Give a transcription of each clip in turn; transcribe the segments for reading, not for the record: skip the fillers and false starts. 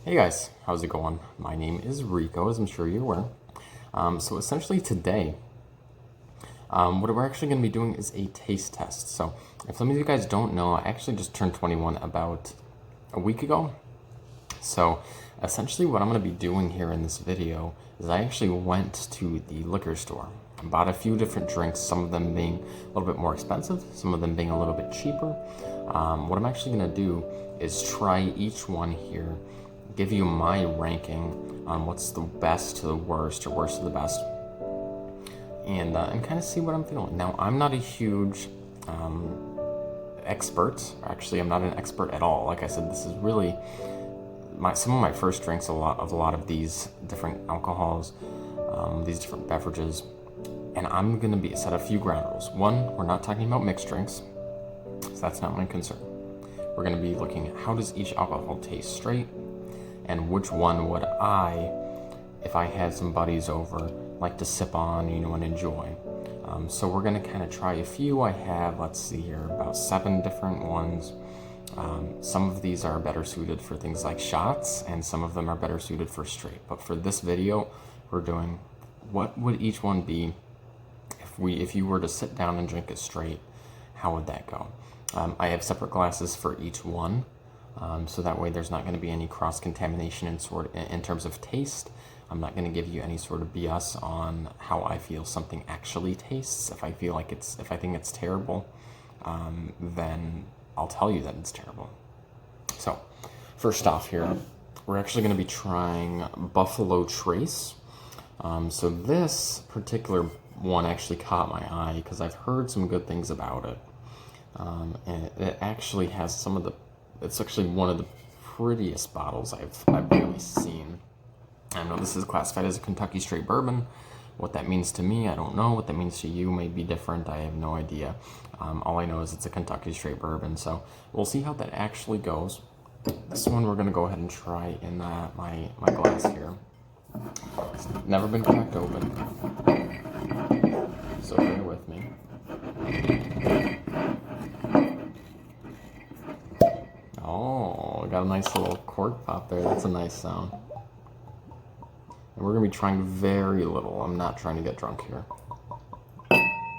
Hey guys, how's it going? My name is Rico, as I'm sure you're aware. So essentially today, what we're actually going to be doing is a taste test. So if some of you guys don't know, I actually just turned 21 about a week ago. So essentially what I'm going to be doing here in this video is I actually went to the liquor store and bought a few different drinks, some of them being a little bit more expensive, some of them being a little bit cheaper. What I'm actually going to do is try each one here, give you my ranking on what's the best to the worst or worst to the best, and kind of see what I'm feeling. Now, I'm not a huge expert. Actually, I'm not an expert at all. Like I said, this is really some of my first drinks. A lot of these different alcohols, these different beverages, and I'm gonna set a few ground rules. One, we're not talking about mixed drinks, so that's not my concern. We're gonna be looking at how does each alcohol taste straight, and which one would I, if I had some buddies over, like to sip on, and enjoy. So we're gonna kind of try a few. I have, let's see here, about 7 different ones. Some of these are better suited for things like shots, and some of them are better suited for straight. But for this video, we're doing what would each one be if you were to sit down and drink it straight. How would that go? I have separate glasses for each one. So that way there's not going to be any cross-contamination in terms of taste. I'm not going to give you any sort of BS on how I feel something actually tastes. If I think it's terrible, then I'll tell you that it's terrible. So, first off here, we're actually going to be trying Buffalo Trace. So this particular one actually caught my eye because I've heard some good things about it. And it actually has it's actually one of the prettiest bottles I've really seen. I know this is classified as a Kentucky straight bourbon. What that means to me, I don't know. What that means to you may be different. I have no idea. All I know is it's a Kentucky straight bourbon. So we'll see how that actually goes. This one we're going to go ahead and try in my glass here. It's never been cracked open, so bear with me. Oh, got a nice little cork pop there. That's a nice sound. And we're going to be trying very little. I'm not trying to get drunk here.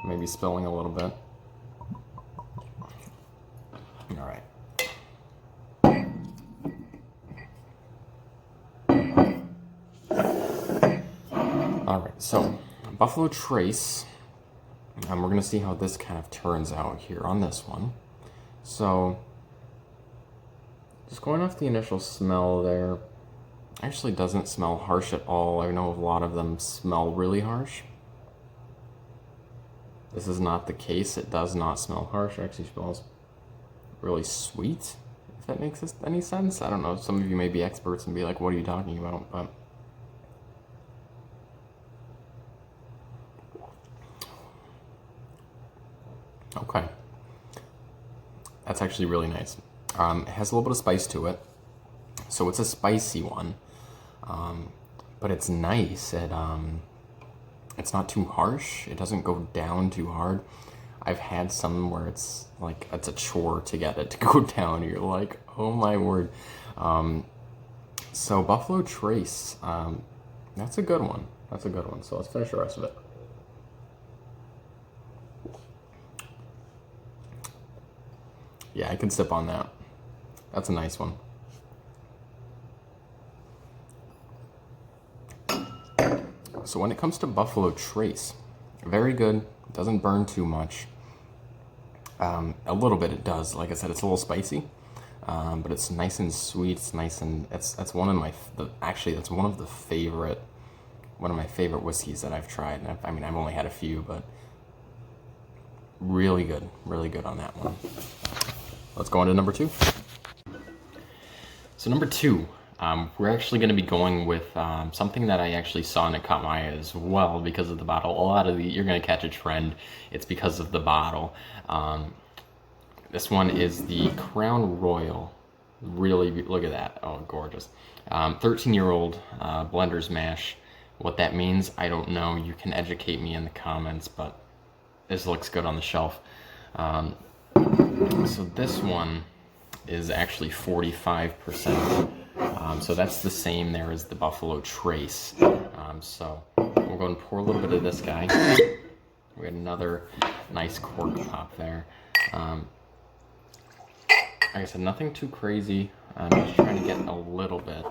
Maybe spilling a little bit. All right. All right, so Buffalo Trace. And we're going to see how this kind of turns out here on this one. So, just going off the initial smell there, actually doesn't smell harsh at all. I know a lot of them smell really harsh. This is not the case. It does not smell harsh. It actually smells really sweet, if that makes any sense. I don't know. Some of you may be experts and be like, what are you talking about? But okay. That's actually really nice. It has a little bit of spice to it. So it's a spicy one. But it's nice. It's not too harsh. It doesn't go down too hard. I've had some where it's a chore to get it to go down. You're like, oh my word. So Buffalo Trace, that's a good one. That's a good one. So let's finish the rest of it. Yeah, I can sip on that. That's a nice one. So when it comes to Buffalo Trace, very good. Doesn't burn too much. A little bit it does. Like I said, it's a little spicy, but it's nice and sweet. It's nice and that's one of my that's one of my favorite whiskeys that I've tried. And I've only had a few, but really good on that one. Let's go on to number 2. So number 2, we're actually going to be going with something that I actually saw and it caught my eye as well because of the bottle. A lot of you're going to catch a trend. It's because of the bottle. This one is the Crown Royal. Really, look at that. Oh, gorgeous. 13-year-old blender's mash. What that means, I don't know. You can educate me in the comments, but this looks good on the shelf. So this one is actually 45% So that's the same there as the Buffalo Trace. So we'll go and pour a little bit of this guy. We got another nice cork pop there. Like I said, nothing too crazy. I'm just trying to get a little bit.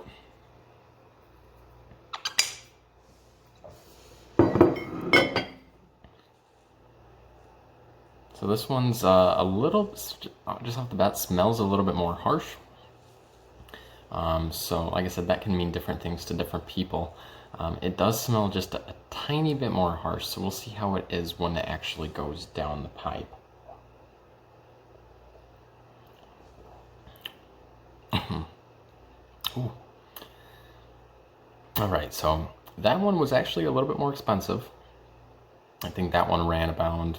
So this one's a little, just off the bat, smells a little bit more harsh. So like I said, that can mean different things to different people. It does smell just a tiny bit more harsh, so we'll see how it is when it actually goes down the pipe. Ooh. All right, so that one was actually a little bit more expensive. I think that one ran about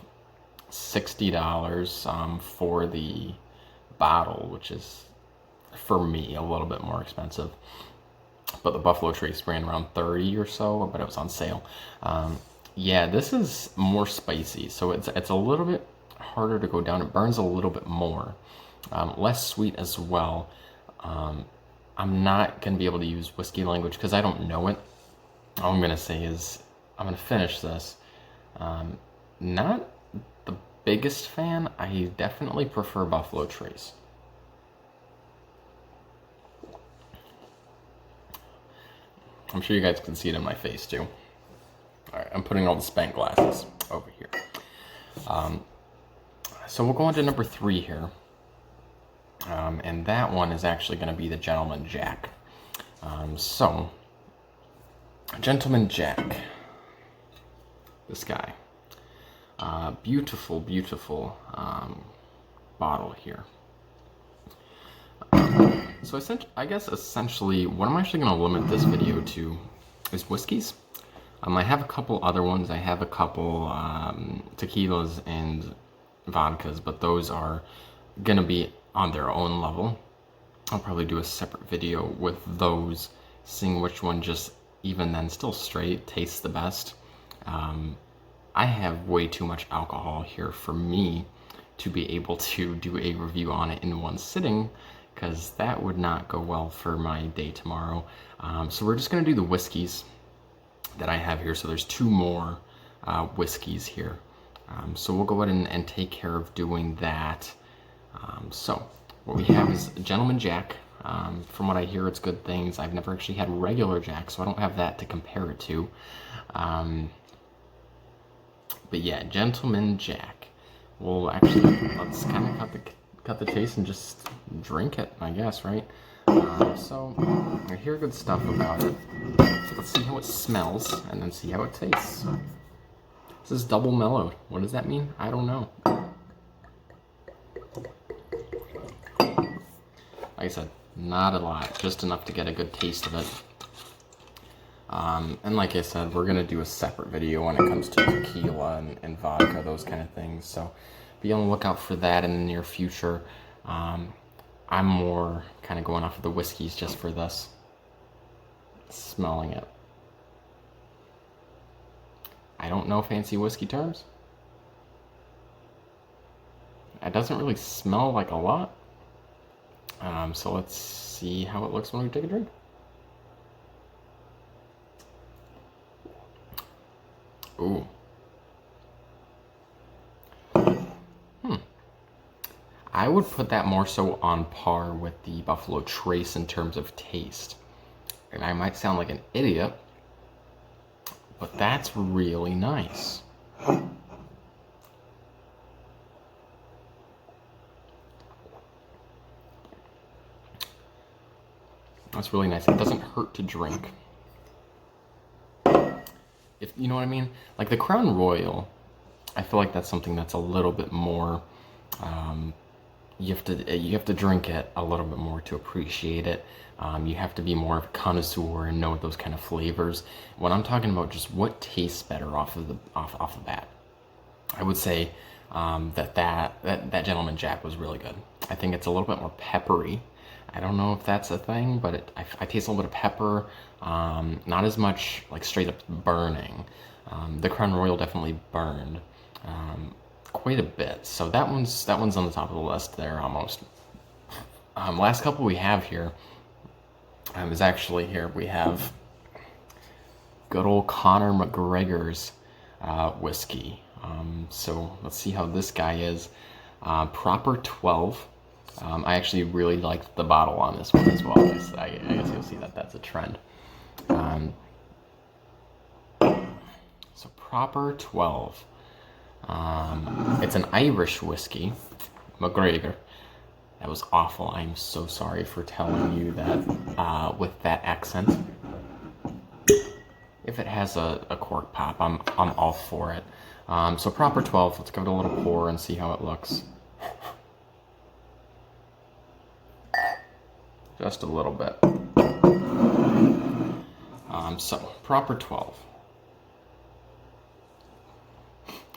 $60 for the bottle, which is, for me, a little bit more expensive. But the Buffalo Trace ran around 30 or so, but it was on sale. Yeah, this is more spicy, so it's a little bit harder to go down. It burns a little bit more. Less sweet as well. I'm not going to be able to use whiskey language because I don't know it. All I'm going to say is I'm going to finish this. Not the biggest fan. I definitely prefer Buffalo Trace. I'm sure you guys can see it in my face too. All right, I'm putting all the Spank glasses over here. So we'll go on to number 3 here. And that one is actually going to be the Gentleman Jack. So, Gentleman Jack. This guy. Beautiful, beautiful bottle here. So I guess essentially what I'm actually going to limit this video to is whiskeys. I have a couple other ones. I have a couple tequilas and vodkas, but those are going to be on their own level. I'll probably do a separate video with those, seeing which one just, even then, still straight, tastes the best. I have way too much alcohol here for me to be able to do a review on it in one sitting, because that would not go well for my day tomorrow. So we're just going to do the whiskeys that I have here. So there's 2 more whiskeys here. So we'll go ahead and take care of doing that. So what we have is Gentleman Jack. From what I hear, it's good things. I've never actually had regular Jack, so I don't have that to compare it to. But yeah, Gentleman Jack. Well, actually, let's kind of cut the chase and just drink it, I guess, right? So I hear good stuff about it. So let's see how it smells and then see how it tastes. This is double mellowed. What does that mean? I don't know. Like I said, not a lot, just enough to get a good taste of it. And like I said, we're going to do a separate video when it comes to tequila and vodka, those kind of things. So be on the lookout for that in the near future. I'm more kind of going off of the whiskeys just for this. Smelling it. I don't know fancy whiskey terms. It doesn't really smell like a lot. So let's see how it looks when we take a drink. Ooh. I would put that more so on par with the Buffalo Trace in terms of taste. And I might sound like an idiot, but that's really nice. That's really nice. It doesn't hurt to drink. If you know what I mean? Like the Crown Royal, I feel like that's something that's a little bit more, you have to drink it a little bit more to appreciate it. You have to be more of a connoisseur and know those kind of flavors. When I'm talking about just what tastes better off the bat, I would say that Gentleman Jack was really good. I think it's a little bit more peppery. I don't know if that's a thing, but I taste a little bit of pepper. Not as much like straight up burning. The Crown Royal definitely burned quite a bit. So that one's on the top of the list there almost. Last couple we have here. is actually here. We have good old Conor McGregor's whiskey. So let's see how this guy is. Proper 12. I actually really liked the bottle on this one as well. I guess you'll see that that's a trend. So Proper 12. It's an Irish whiskey, McGregor. That was awful. I'm so sorry for telling you that with that accent. If it has a cork pop, I'm all for it. So Proper 12, let's give it a little pour and see how it looks. Just a little bit. So Proper 12.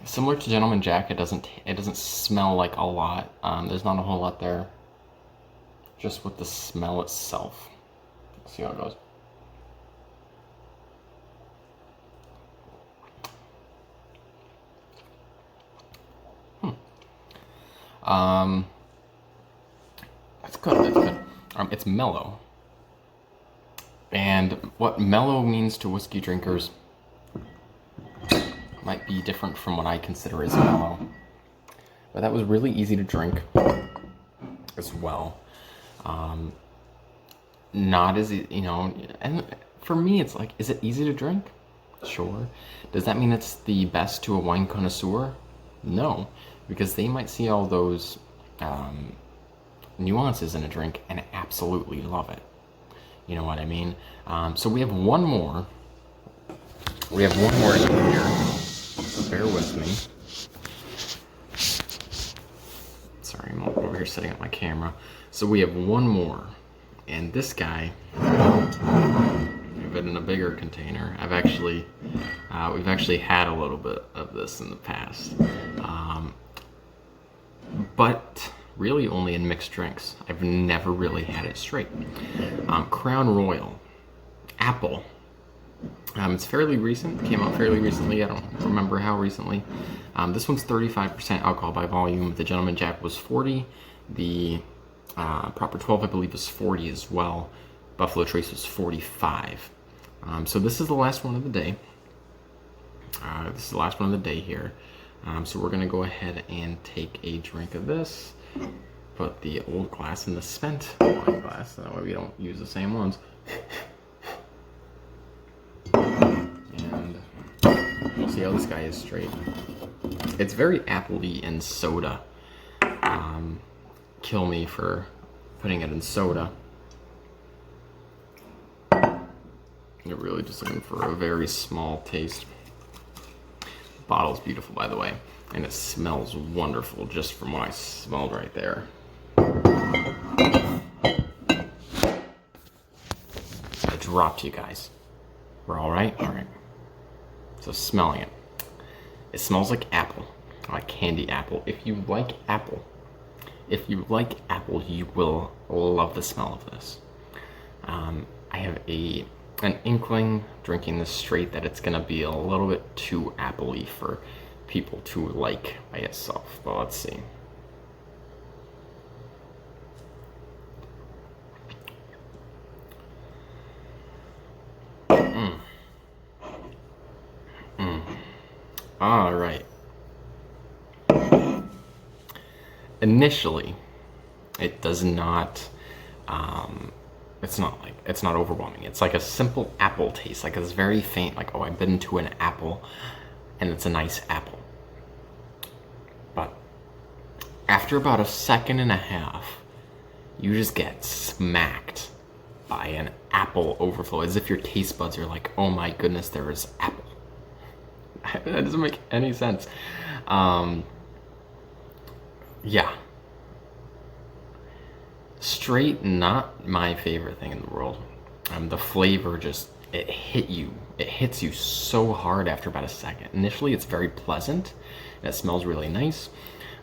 Similar to Gentleman Jack, it doesn't smell like a lot. There's not a whole lot there. Just with the smell itself. Let's see how it goes. That's good. That's good. It's mellow, and what mellow means to whiskey drinkers might be different from what I consider as mellow. But that was really easy to drink as well. Not as, and for me it's like, is it easy to drink? Sure. Does that mean it's the best to a wine connoisseur? No, because they might see all those nuances in a drink and absolutely love it. You know what I mean? So we have one more. We have one more in here. So bear with me. Sorry, I'm over here setting up my camera. So we have one more. And this guy, but in a bigger container. We've actually had a little bit of this in the past. But really only in mixed drinks. I've never really had it straight. Crown Royal, apple. It's fairly recent, came out fairly recently, I don't remember how recently. This one's 35% alcohol by volume. The Gentleman Jack was 40. The Proper 12, I believe, was 40 as well. Buffalo Trace was 45. So this is the last one of the day. This is the last one of the day here. So we're going to go ahead and take a drink of this. Put the old glass in the spent wine glass, so that way we don't use the same ones. And we'll see how this guy is straight. It's very appley and soda. Kill me for putting it in soda. You're really just looking for a very small taste. The bottle's beautiful, by the way, and it smells wonderful just from what I smelled right there. I dropped you guys. We're all right? All right. So smelling it. It smells like apple, like candy apple. If you like apple, you will love the smell of this. I have an inkling drinking this straight that it's gonna be a little bit too appley for people to like by itself, but let's see. All right. Initially, it does not, it's not overwhelming. It's like a simple apple taste, like it's very faint, like, oh, I bit into an apple, and it's a nice apple. But after about a second and a half, you just get smacked by an apple overflow, as if your taste buds are like, oh my goodness, there is apple. That doesn't make any sense. Yeah. Straight, not my favorite thing in the world. The flavor just, it hits you so hard after about a second. Initially, it's very pleasant, and it smells really nice.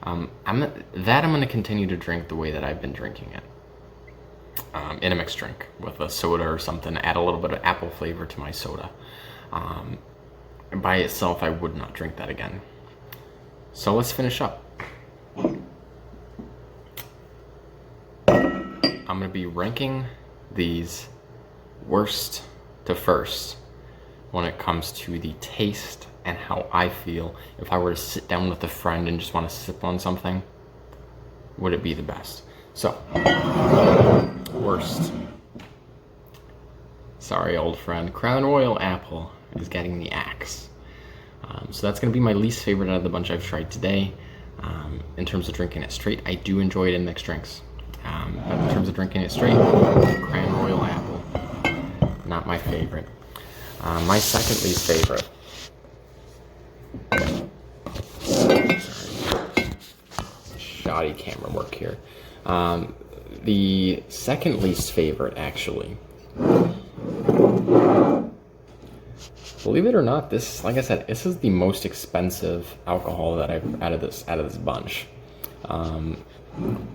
I'm going to continue to drink the way that I've been drinking it. In a mixed drink with a soda or something, add a little bit of apple flavor to my soda. By itself, I would not drink that again. So let's finish up. I'm going to be ranking these worst to first when it comes to the taste and how I feel. If I were to sit down with a friend and just want to sip on something, would it be the best? So, worst. Sorry, old friend. Crown Royal Apple is getting the axe. So that's going to be my least favorite out of the bunch I've tried today. In terms of drinking it straight, I do enjoy it in mixed drinks. But in terms of drinking it straight, Crown Royal Apple, not my favorite. My second least favorite. Sorry. Shoddy camera work here. The second least favorite, actually. Believe it or not, this, like I said, this is the most expensive alcohol that I've out of this bunch.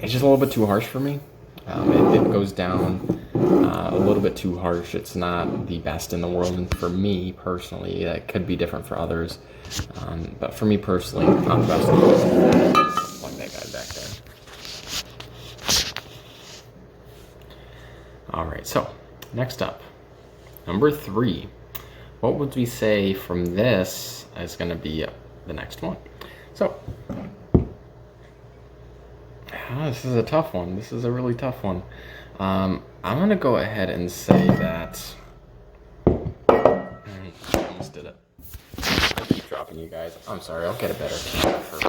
It's just a little bit too harsh for me. It goes down a little bit too harsh. It's not the best in the world, and for me personally, that could be different for others. But for me personally, not the best in the world. Like that guy back there. All right, so next up, number 3. What would we say from this is going to be the next one? So, this is a tough one. This is a really tough one. I'm going to go ahead and say that... I almost did it. I keep dropping you guys. I'm sorry. I'll get a better camera for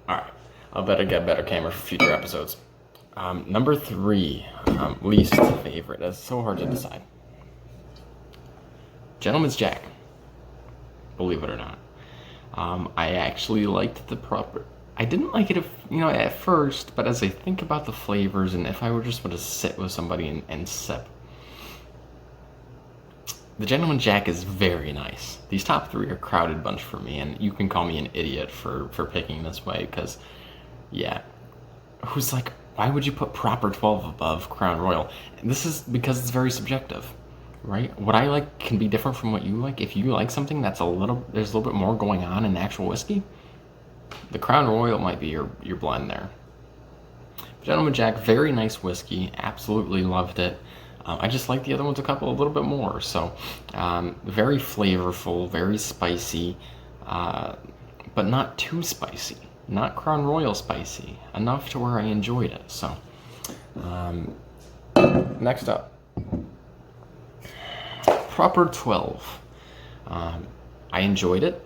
Alright. I'll better get a better camera for future episodes. Number 3, least favorite. That's so hard to decide. Gentleman's Jack. Believe it or not. I actually liked the proper... I didn't like it, at first, but as I think about the flavors and if I were just to sit with somebody and sip, the Gentleman Jack is very nice. These top 3 are a crowded bunch for me, and you can call me an idiot for picking this way, because, yeah, who's like, why would you put Proper 12 above Crown Royal? This is because it's very subjective, right? What I like can be different from what you like. If you like something that's there's a little bit more going on in actual whiskey, the Crown Royal might be your blend there. Gentleman Jack, very nice whiskey, absolutely loved it. I just like the other ones a little bit more. So, very flavorful, very spicy, but not too spicy. Not Crown Royal spicy, enough to where I enjoyed it. So, next up, Proper 12. I enjoyed it.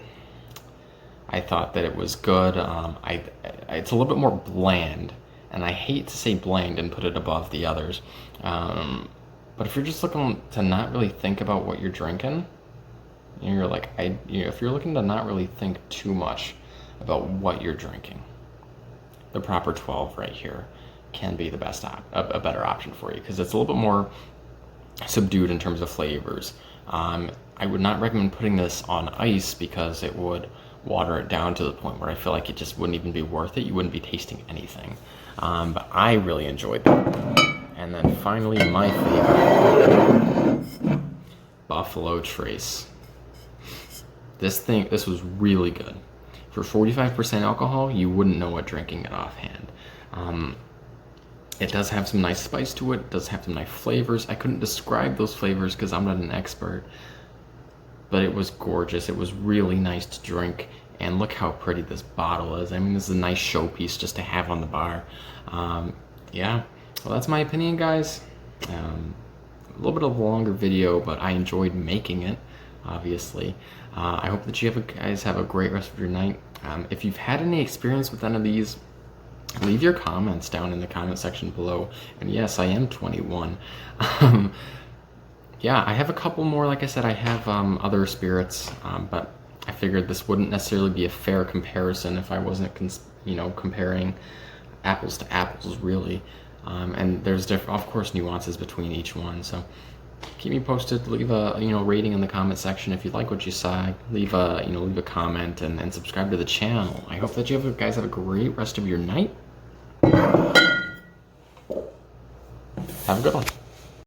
I thought that it was good. It's a little bit more bland, and I hate to say bland and put it above the others. But if you're just looking to not really think about what you're drinking, you're like, if you're looking to not really think too much about what you're drinking, the Proper 12 right here can be the best a better option for you, because it's a little bit more subdued in terms of flavors. I would not recommend putting this on ice because it would water it down to the point where I feel like it just wouldn't even be worth it. You wouldn't be tasting anything. But I really enjoyed that. And then finally, my favorite, Buffalo Trace. This was really good. For 45% alcohol, you wouldn't know what drinking it offhand. It does have some nice spice to it. It does have some nice flavors. I couldn't describe those flavors because I'm not an expert, but it was gorgeous. It was really nice to drink, and look how pretty this bottle is. I mean, this is a nice showpiece just to have on the bar. Yeah, well, that's my opinion, guys. A little bit of a longer video, but I enjoyed making it, obviously. I hope that you guys have a great rest of your night. If you've had any experience with any of these, leave your comments down in the comment section below. And yes, I am 21. Yeah, I have a couple more. Like I said, I have other spirits, but I figured this wouldn't necessarily be a fair comparison if I wasn't, comparing apples to apples, really. And there's of course, nuances between each one. So keep me posted. Leave a rating in the comment section if you like what you saw. Leave a comment and subscribe to the channel. I hope that you guys have a great rest of your night. Have a good one.